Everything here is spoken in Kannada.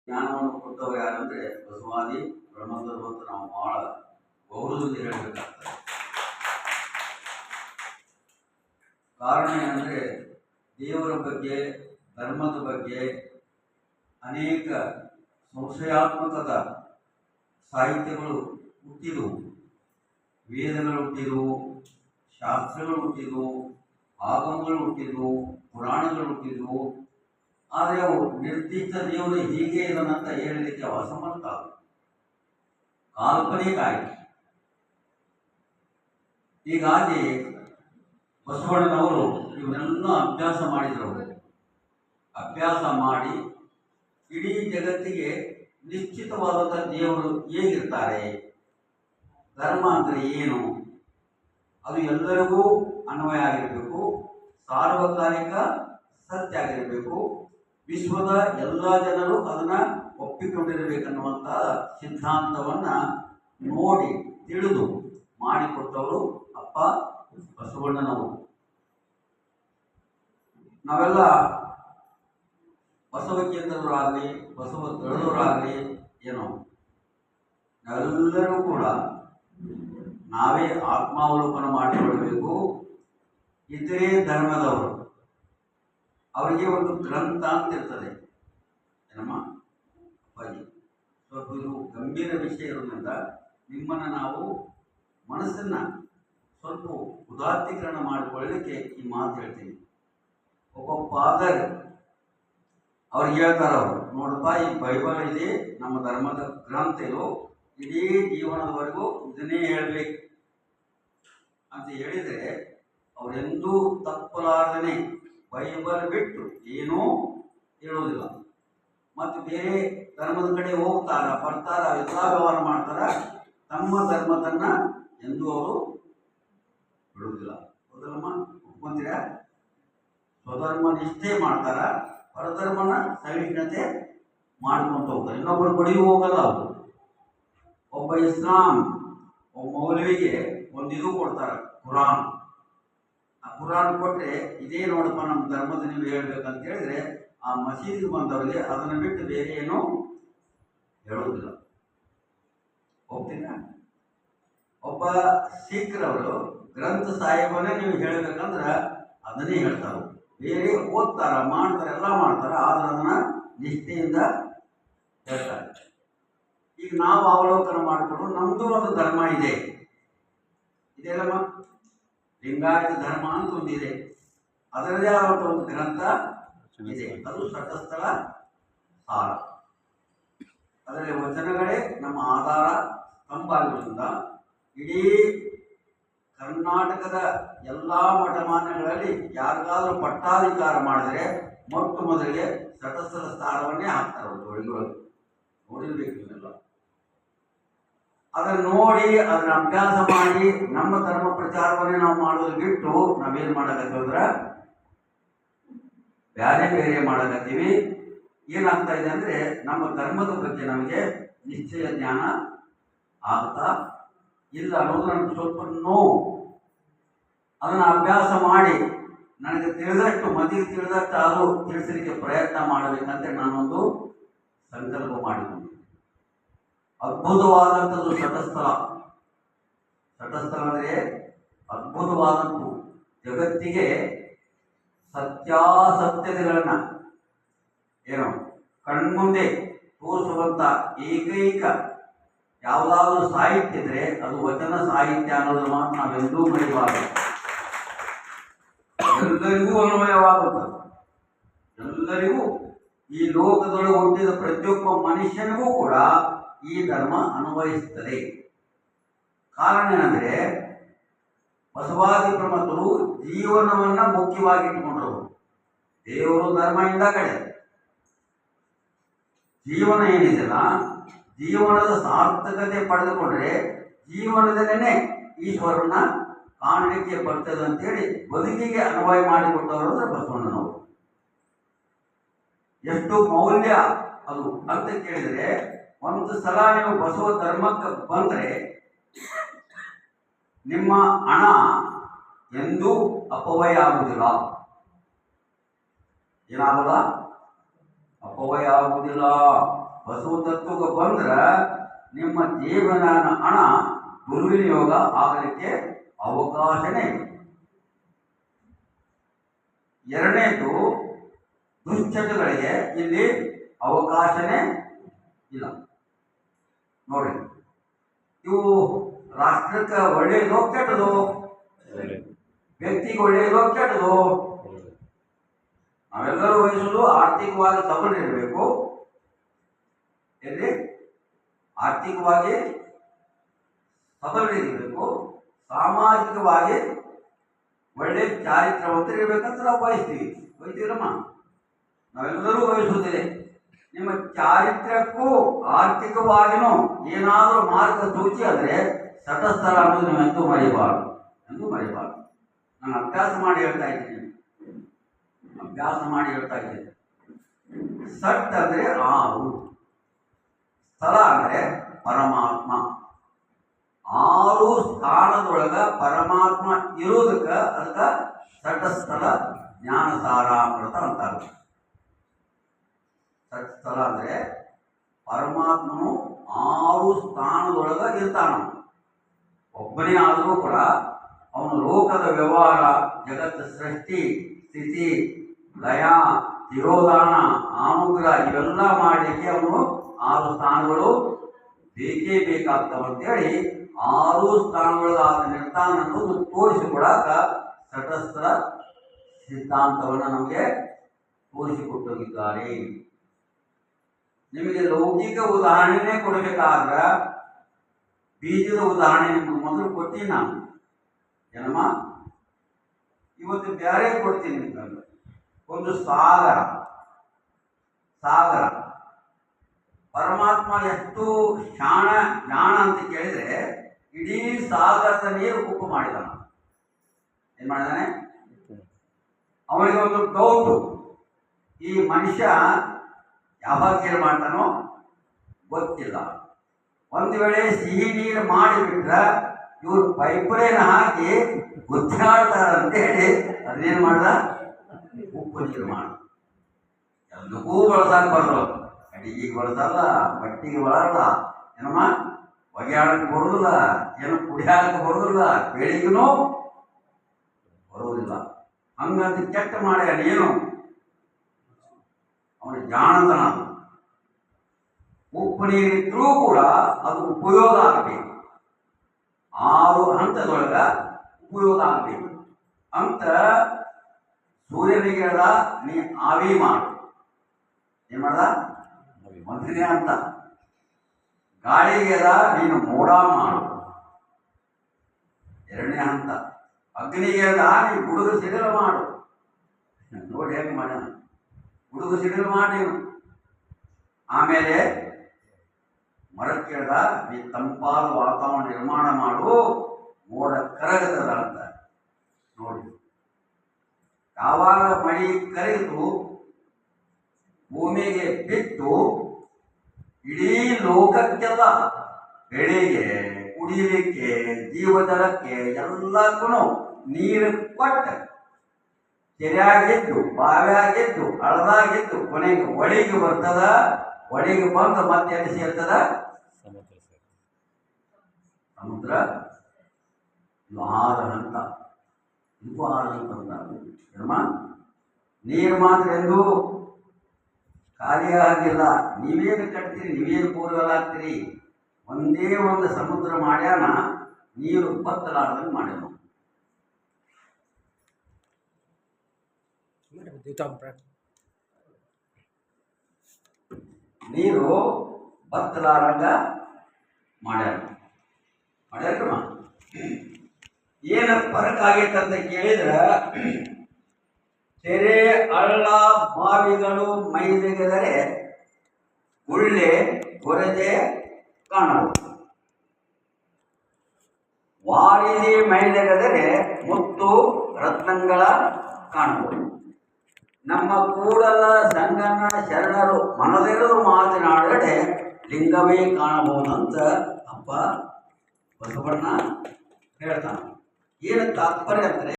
ಜ್ಞಾನವನ್ನು ಕೊಟ್ಟವರು ಯಾರಂದ್ರೆ ಬಸವಾದಿ ಬ್ರಹ್ಮದೇವರು ಅಂತ ನಾವು ಬಹಳ ಗೌರವದಿಂದ ಹೇಳಬೇಕಾಗ್ತದೆ. ಕಾರಣ ಏನಂದ್ರೆ ದೇವರ ಬಗ್ಗೆ, ಧರ್ಮದ ಬಗ್ಗೆ ಅನೇಕ ಸಂಶಯಾತ್ಮಕದ ಸಾಹಿತ್ಯಗಳು ಹುಟ್ಟಿದವು, ವೇದಗಳು ಹುಟ್ಟಿದವು, ಶಾಸ್ತ್ರಗಳು ಹುಟ್ಟಿದವು, ಆಗಮಗಳು ಹುಟ್ಟಿದವು, ಪುರಾಣಗಳು ಹುಟ್ಟಿದವು. ಆದರೆ ಅವು ನಿರ್ದಿಷ್ಟ ದೇವರು ಹೀಗೆ ಇದನ್ನಂತ ಹೇಳಲಿಕ್ಕೆ ಅಸಮರ್ಥ, ಕಾಲ್ಪನಿಕ ಆಯ್ತು. ಹೀಗಾಗಿ ಬಸವಣ್ಣನವರು ಇವನ್ನೆಲ್ಲ ಅಭ್ಯಾಸ ಮಾಡಿದರು. ಅಭ್ಯಾಸ ಮಾಡಿ ಇಡೀ ಜಗತ್ತಿಗೆ ನಿಶ್ಚಿತವಾದಂಥ ದೇವರು ಹೇಗಿರ್ತಾರೆ, ಧರ್ಮ ಅಂದರೆ ಏನು, ಅದು ಎಲ್ಲರಿಗೂ ಅನ್ವಯ ಆಗಿರಬೇಕು, ಸಾರ್ವಕಾಲಿಕ ಸತ್ಯ ಆಗಿರಬೇಕು, ವಿಶ್ವದ ಎಲ್ಲ ಜನರು ಅದನ್ನ ಒಪ್ಪಿಕೊಂಡಿರಬೇಕನ್ನುವಂಥ ಸಿದ್ಧಾಂತವನ್ನ ನೋಡಿ ತಿಳಿದು ಮಾಡಿಕೊಟ್ಟವರು ಅಪ್ಪ ಬಸವಣ್ಣನವರು. ನಾವೆಲ್ಲ ಬಸವ ಕೇಂದ್ರದವರಾಗಲಿ, ಬಸವ ದಳದವರಾಗಲಿ ಏನೋ ನಾವೆಲ್ಲರೂ ಕೂಡ ನಾವೇ ಆತ್ಮಾವಲೋಕನ ಮಾಡಿಕೊಳ್ಳಬೇಕು. ಇತರೆ ಧರ್ಮದವರು ಅವರಿಗೆ ಒಂದು ಗ್ರಂಥ ಅಂತ ಇರ್ತದೆ. ಏನಮ್ಮ ಅಪ್ಪಾಜಿ, ಸ್ವಲ್ಪ ಇದು ಗಂಭೀರ ವಿಷಯ ಇರೋದ್ರಿಂದ ನಿಮ್ಮನ್ನು ನಾವು ಮನಸ್ಸನ್ನ ಸ್ವಲ್ಪ ಉದಾತ್ತೀಕರಣ ಮಾಡಿಕೊಳ್ಳಲಿಕ್ಕೆ ಈ ಮಾತು ಹೇಳ್ತೀನಿ. ಒಬ್ಬ ಫಾದರ್ ಅವ್ರಿಗೆ ಹೇಳ್ತಾರೆ, ಅವರು ನೋಡಪ್ಪ, ಈ ಬೈಬಲ್ ಇದೆ, ನಮ್ಮ ಧರ್ಮದ ಗ್ರಂಥ ಇದು, ಇಡೀ ಜೀವನದವರೆಗೂ ಇದನ್ನೇ ಹೇಳಬೇಕು ಅಂತ ಹೇಳಿದರೆ ಅವರೆಂದೂ ತಪ್ಪಲಾರದೇ ಬೈಬಲ್ ಬಿಟ್ಟು ಏನೂ ಹೇಳೋದಿಲ್ಲ. ಮತ್ತು ಬೇರೆ ಧರ್ಮದ ಕಡೆ ಹೋಗ್ತಾರ, ಬರ್ತಾರ, ಎಲ್ಲ ವ್ಯವಹಾರ ಮಾಡ್ತಾರ, ತಮ್ಮ ಧರ್ಮದನ್ನ ಎಂದೂ ಅವರು ಬಿಡುವುದಿಲ್ಲ. ಹೌದಲ್ಲಮ್ಮ, ಒಪ್ಕೊಂತೀರ? ಸ್ವಧರ್ಮ ನಿಷ್ಠೆ ಮಾಡ್ತಾರ, ಪರಧರ್ಮನ ಸಹಿಷ್ಣುತೆ ಮಾಡ್ಕೊಂತ ಹೋಗ್ತಾರೆ. ಇನ್ನೊಬ್ಬರು ಬಡಿಯೂ ಹೋಗಲ್ಲ ಅವರು. ಒಬ್ಬ ಇಸ್ಲಾಂ ಒಬ್ಬ ಮೌಲ್ವಿಗೆ ಒಂದಿದು ಕೊಡ್ತಾರೆ, ಕುರಾನ್. ಆ ಕುರಾನ್ ಕೊಟ್ಟರೆ ಇದೇ ನೋಡಪ್ಪ ನಮ್ಮ ಧರ್ಮದ ನೀವು ಹೇಳ್ಬೇಕಂತ ಹೇಳಿದ್ರೆ ಆ ಮಸೀದಿಗೆ ಬಂದವರಿಗೆ ಅದನ್ನು ಬಿಟ್ಟು ಬೇರೆ ಏನೂ ಹೇಳೋದಿಲ್ಲ. ಹೋಗ್ತೀರಾ? ಒಬ್ಬ ಸಿಖ್ರವರು ಗ್ರಂಥ ಸಾಹಿಬನೇ ನೀವು ಹೇಳಬೇಕಂದ್ರೆ ಅದನ್ನೇ ಹೇಳ್ತಾರೆ. ಬೇರೆ ಓದ್ತಾರ, ಮಾಡ್ತಾರೆ, ಎಲ್ಲ ಮಾಡ್ತಾರೆ, ಆದ್ರೆ ಅದನ್ನ ನಿಷ್ಠೆಯಿಂದ ಹೇಳ್ತಾರೆ. ಈಗ ನಾವು ಅವಲೋಕನ ಮಾಡಿಕೊಂಡು ನಮ್ದು ಒಂದು ಧರ್ಮ ಇದೆ, ಇದೆಲ್ಲಮ್ಮ ಲಿಂಗಾಯತ ಧರ್ಮ ಅಂತ ಒಂದಿದೆ, ಅದರದೇ ಆದ ಒಂದು ಗ್ರಂಥ ಇದೆ, ಅದು ಶತಸ್ಥಲ ಸಾರ. ಅದರಲ್ಲಿ ವಚನಗಳೇ ನಮ್ಮ ಆಧಾರ ಸ್ತಂಭ ಆಗಿರೋದ್ರಿಂದ ಇಡೀ ಕರ್ನಾಟಕದ ಎಲ್ಲ ಮಠಮಾನ್ಯಗಳಲ್ಲಿ ಯಾರಿಗಾದ್ರೂ ಪಟ್ಟಾಧಿಕಾರ ಮಾಡಿದ್ರೆ ಮೊಟ್ಟ ಮೊದಲಿಗೆ ಶತಸ್ಥಲ ಸಾರವನ್ನೇ ಹಾಕ್ತಾರೆ ಒಳಗೊಳಗೆ. ನೋಡಿರ್ಬೇಕು ಇದೆಲ್ಲ. ಅದನ್ನು ನೋಡಿ ಅದನ್ನ ಅಭ್ಯಾಸ ಮಾಡಿ ನಮ್ಮ ಧರ್ಮ ಪ್ರಚಾರವನ್ನೇ ನಾವು ಮಾಡೋದು ಬಿಟ್ಟು ನಾವೇನು ಮಾಡಕತ್ತಂದ್ರೆ ಬೇರೆ ಬೇರೆ ಮಾಡಕತ್ತೀವಿ. ಏನಾಗ್ತಾ ಇದೆ ಅಂದ್ರೆ ನಮ್ಮ ಧರ್ಮದ ಬಗ್ಗೆ ನಮಗೆ ನಿಶ್ಚಯ ಜ್ಞಾನ ಆಗ್ತಾ ಇಲ್ಲ ಅನ್ನೋದು ನನಗೆ ಸ್ವಲ್ಪ ನೋವು. ಅದನ್ನು ಅಭ್ಯಾಸ ಮಾಡಿ ನನಗೆ ತಿಳಿದಷ್ಟು, ಮದಿಗೆ ತಿಳಿದಷ್ಟು ಅದು ತಿಳಿಸಲಿಕ್ಕೆ ಪ್ರಯತ್ನ ಮಾಡಬೇಕಂತ ನಾನೊಂದು ಸಂಕಲ್ಪ ಮಾಡಿಕೊಂಡೆ. ಅದ್ಭುತವಾದಂಥದ್ದು ಶತಸ್ಥಲ. ಶತಸ್ಥಲ ಅಂದರೆ ಅದ್ಭುತವಾದಂಥದ್ದು, ಜಗತ್ತಿಗೆ ಸತ್ಯಾಸತ್ಯತೆಗಳನ್ನ ಏನು ಕಣ್ಮುಂದೆ ತೋರಿಸುವಂತ ಏಕೈಕ ಯಾವುದಾದ್ರೂ ಸಾಹಿತ್ಯ ಇದ್ರೆ ಅದು ವಚನ ಸಾಹಿತ್ಯ ಅನ್ನೋದ್ರ ಮಾತ್ರ ನಾವೆಂದೂ ಮರೆಯಬಾರದು. ಎಲ್ಲರಿಗೂ ಅನ್ವಯವಾಗುತ್ತದೆ. ಎಲ್ಲರಿಗೂ ಈ ಲೋಕದೊಳಗೆ ಹುಟ್ಟಿದ ಪ್ರತಿಯೊಬ್ಬ ಮನುಷ್ಯನಿಗೂ ಕೂಡ ಈ ಧರ್ಮ ಅನ್ವಯಿಸುತ್ತದೆ. ಕಾರಣ ಏನಂದ್ರೆ ಬಸವಾದಿ ಪ್ರಮತರು ಜೀವನವನ್ನ ಮುಖ್ಯವಾಗಿ ಇಟ್ಟುಕೊಂಡ್ರು. ದೇವರು ಧರ್ಮ ಇಂದ ಕಡೆ ಜೀವನ ಏನಿದೆಯಲ್ಲ, ಜೀವನದ ಸಾರ್ಥಕತೆ ಪಡೆದುಕೊಂಡ್ರೆ ಜೀವನದಲ್ಲೇನೆ ಈಶ್ವರನ ಕಾಣಲಿಕ್ಕೆ ಬರ್ತದೆ ಅಂತೇಳಿ ಬದುಕಿಗೆ ಅನ್ವಯ ಮಾಡಿಕೊಟ್ಟವರು ಅಂದ್ರೆ ಬಸವಣ್ಣನವರು. ಎಷ್ಟು ಮೌಲ್ಯ ಅದು ಅಂತ ಕೇಳಿದರೆ, ಒಂದು ಸಲ ನೀವು ಬಸವ ಧರ್ಮಕ್ಕೆ ಬಂದರೆ ನಿಮ್ಮ ಹಣ ಎಂದೂ ಅಪವ್ಯಯ ಆಗುವುದಿಲ್ಲ. ಏನಾಗಲ್ಲ? ಅಪವ್ಯಯ. ಬಸವ ತತ್ವಕ್ಕೆ ಬಂದ್ರ ನಿಮ್ಮ ಜೀವನ ಹಣ ದುರ್ವಿನಿಯೋಗ ಆಗಲಿಕ್ಕೆ ಅವಕಾಶನೇ ಇಲ್ಲ. ಎರಡನೇದು, ದುಶ್ಚಟಗಳಿಗೆ ಇಲ್ಲಿ ಅವಕಾಶನೇ ಇಲ್ಲ. ನೋಡಿ, ಇವು ರಾಷ್ಟ್ರಕ್ಕೆ ಒಳ್ಳೆಯದೋ ಕೆಟ್ಟದೋ? ವ್ಯಕ್ತಿಗೆ ಒಳ್ಳೆಯದೋ ಕೆಟ್ಟದೋ? ನಾವೆಲ್ಲರೂ ವಹಿಸುವುದು ಆರ್ಥಿಕವಾಗಿ ಸಬಲರಿರಬೇಕು. ಎಲ್ಲಿ ಆರ್ಥಿಕವಾಗಿ ಸಬಲರಿರಬೇಕು, ಸಾಮಾಜಿಕವಾಗಿ ಒಳ್ಳೆ ಚಾರಿತ್ರವಂತರಿರ್ಬೇಕಂತ ನಾವು ಬಯಸ್ತೀರಮ್ಮ. ನಾವೆಲ್ಲರೂ ಬಯಸುವುದಿದೆ. ನಿಮ್ಮ ಚಾರಿತ್ರ್ಯಕ್ಕೂ ಆರ್ಥಿಕವಾಗಿನೂ ಏನಾದರೂ ಮಾರ್ಗಸೂಚಿ ಅಂದರೆ ತಟಸ್ಥರ ಅನ್ನೋದು ನೀವು ಎಂದೂ ಮರೆಯಬಾರದು. ನಾನು ಅಭ್ಯಾಸ ಮಾಡಿ ಹೇಳ್ತಾ ಇದ್ದೀನಿ. ಸಟ್ ಅಂದರೆ ಆರು, ಸ್ಥಳ ಅಂದರೆ ಪರಮಾತ್ಮ. ಆರು ಸ್ಥಾನದೊಳಗ ಪರಮಾತ್ಮ ಇರೋದಕ್ಕೆ ಅದಕ್ಕೆ ಸಟಸ್ಥಲ ಜ್ಞಾನಸಾರ ಅಂತಾರೆ. ಸಟ್ಸ್ಥಳ ಅಂದರೆ ಪರಮಾತ್ಮನು ಆರು ಸ್ಥಾನದೊಳಗ ಇರ್ತಾನ. ಒಬ್ಬನೇ ಆದರೂ ಕೂಡ ಅವನು ಲೋಕದ ವ್ಯವಹಾರ, ಜಗತ್ತು ಸೃಷ್ಟಿ, ಸ್ಥಿತಿ, ಲಯ, ತಿರೋಧಾನ, ಆನುಗ್ರ ಇವೆಲ್ಲ ಮಾಡಲಿಕ್ಕೆ ಅವನು ಆರು ಸ್ಥಾನಗಳು ಬೇಕೇ ಬೇಕಾಗ್ತಾವಂತೇಳಿ ಆರು ಸ್ಥಾನಗಳಾದ ನಿರ್ಧಾರ ಅನ್ನೋದು ತೋರಿಸಿಕೊಡಾಕ ತಟಸ್ಥರ ಸಿದ್ಧಾಂತವನ್ನು ನಮಗೆ ತೋರಿಸಿಕೊಟ್ಟಿದ್ದಾರೆ. ನಿಮಗೆ ಲೌಕಿಕ ಉದಾಹರಣೆನೇ ಕೊಡಬೇಕಾದ್ರ ಬೀಜದ ಉದಾಹರಣೆ ನಿಮ್ಗೆ ಮೊದಲು ಕೊಡ್ತೀನಿ ನಾನು. ಏನಮ್ಮ, ಇವತ್ತು ಬೇರೆ ಕೊಡ್ತೀನಿ ನಿಮ್ಗೆ. ಒಂದು ಸಾಗರ ಪರಮಾತ್ಮ ಎಷ್ಟು ಜ್ಞಾನ ಅಂತ ಕೇಳಿದ್ರೆ ಇಡೀ ಸಾಗರದ ನೀರು ಉಪ್ಪು ಮಾಡಿದಾನ. ಏನ್ ಮಾಡಿದಾನೆ? ಅವನಿಗೆ ಒಂದು ಡೌಟು, ಈ ಮನುಷ್ಯ ಯಾವಾಗ ನೀರು ಮಾಡ್ತಾನೋ ಗೊತ್ತಿಲ್ಲ. ಒಂದು ವೇಳೆ ಸಿಹಿ ನೀರು ಮಾಡಿಬಿಟ್ರ ಇವರು ಪೈಪ್ಲೈನ್ ಹಾಕಿ ಗುದ್ದಾಡ್ತಾರಂತೇಳಿ ಅದನ್ನೇನು ಮಾಡ್ದ, ಉಪ್ಪು ನೀರು ಮಾಡ. ಎಲ್ಲಕ್ಕೂ ಬಳಸಕ್ಕೆ ಬರೋದು, ಅಡಿಗೆಗೆ ಬಳಸಲ್ಲ, ಬಟ್ಟಿಗೆ ಬಳಲ್ಲ, ಏನಮ್ಮ ಒಗ್ಯಾಡಕ್ಕೆ ಬರೋದಿಲ್ಲ, ಏನು ಕುಡಿಯಾಡಕ್ಕೆ ಬರೋದಿಲ್ಲ, ಬೆಳಿಗ್ಗೂ ಬರೋದಿಲ್ಲ. ಹಂಗಂತ ಕೆಟ್ಟ ಮಾಡ್ಯಾನ. ಏನು ಅವನ ಜಾಣತನ. ಉಪ್ಪು ನೀರಿದ್ರೂ ಕೂಡ ಅದು ಉಪಯೋಗ ಆಗಬೇಕು. 6 ಹಂತದೊಳಗ ಉಪಯೋಗ ಆಗಬೇಕು ಅಂತ ಸೂರ್ಯನಿಗೆ ಹೇಳ್ದ, ನೀ ಆವಿ ಮಾಡು. ಏನ್ ಮಾಡ್ದ? ಮಂತ್ರಿನೇ ಅಂತ. ಗಾಳಿಗೆ ನೀನು ಮೋಡ ಮಾಡು, 2ನೇ ಹಂತ. ಅಗ್ನಿಗೆ ನೀ ಗುಡುಗು ಸಿಡಿಲು ಮಾಡು. ನೋಡಿ ಹೇಗೆ ಮಾಡ್ಯಾನ, ಗುಡುಗು ಸಿಡಿಲು ಮಾಡಿ. ಆಮೇಲೆ ಮರಕ್ಕೆ ಹೇಳ್ದ, ನೀ ತಂಪಾದ ವಾತಾವರಣ ನಿರ್ಮಾಣ ಮಾಡು, ಮೋಡ ಕರಗತದ ಅಂತ. ನೋಡಿ, ಯಾವಾಗ ಮಳಿ ಕರಗಿತು, ಭೂಮಿಗೆ ಬಿತ್ತು, ಇಡೀ ಲೋಕಕ್ಕೆಲ್ಲ ಬೆಳೆಗೆ, ಕುಡಿಯಲಿಕ್ಕೆ, ಜೀವಜಲಕ್ಕೆ ಎಲ್ಲಕ್ಕೂ ನೀರು ಕೊಟ್ಟ. ಕೆರೆಯಾಗಿದ್ದು, ಬಾವಿಯಾಗಿದ್ದು, ಹಳದಾಗಿದ್ದು, ಕೊನೆಗೆ ಒಳಿಗೆ ಬರ್ತದ. ಒಳಿಗೆ ಬಂದು ಮತ್ತೆ ಎಲ್ಲಿ ಸೇರ್ತದ? ಸಮುದ್ರ. ಇದು 6 ಹಂತ. ಇದು 6 ಹಂತ ಅಂತ. ನೀರು ಮಾತ್ರ ಎಂದು ಖಾಲಿ ಆಗಿಲ್ಲ. ನೀವೇನು ಕಟ್ತೀರಿ, ನೀವೇನು ಬೋರ್ವೆಲ್ ಹಾಕ್ತೀರಿ? ಒಂದೇ ಒಂದು ಸಮುದ್ರ ಮಾಡ್ಯಾನ, ನೀರು ಬತ್ತಲಾರ್ದಂಗೆ ಮಾಡ್ಯಾನ. ನೀರು ಬತ್ತಲಾರಂಗ ಮಾಡ್ಯಾರ. ಏನು ಫರಕ್ ಆಗೈತಂತ ಕೇಳಿದ್ರ, ಕೆರೆ, ಹಳ್ಳ, ಬಾವಿಗಳು ಮೈದೆಗೆದರೆ ಗುಳ್ಳೆ ಗೊರಜೆ ಕಾಣಬಹುದು. ವಾರಿದಿ ಮೈದೆಗೆದರೆ ಮುತ್ತು ರತ್ನಗಳ ಕಾಣಬಹುದು. ನಮ್ಮ ಕೂಡಲ ಸಂಗನ ಶರಣರು ಮನದೆರಡು ಮಾತನಾಡದೆ ಲಿಂಗವೇ ಕಾಣಬಹುದಂತ ಅಪ್ಪ ಬಸವಣ್ಣ ಹೇಳ್ತಾನೆ. ಏನು ತಾತ್ಪರ್ಯ ಅಂದ್ರೆ,